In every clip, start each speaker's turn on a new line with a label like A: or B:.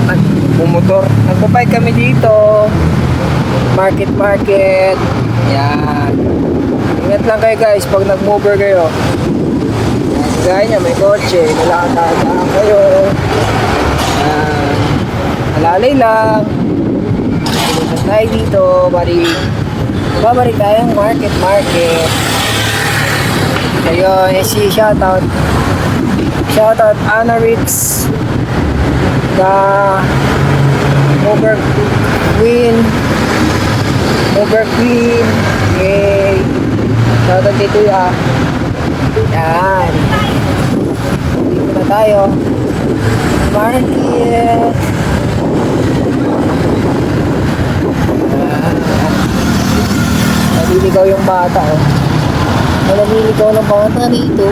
A: nagmumotor. Nagbabike kami dito. Market. Yan. Ingat lang kayo guys pag nag-mover kayo. Gaya niya, may kotse. Nalakatagaan kayo. Yan. Alalay lang. Punta tayo dito. Babalik tayong market. Ayun, si shoutout Anna Ritz, the Over Queen. Yay! Shoutout kay Kuya. Yan. Dito na tayo. Market. Naliligaw yung bata, oh. Naliligaw ng bata dito.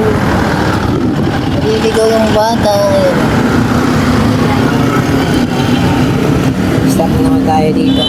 A: Naliligaw yung bata. Stop naman tayo dito.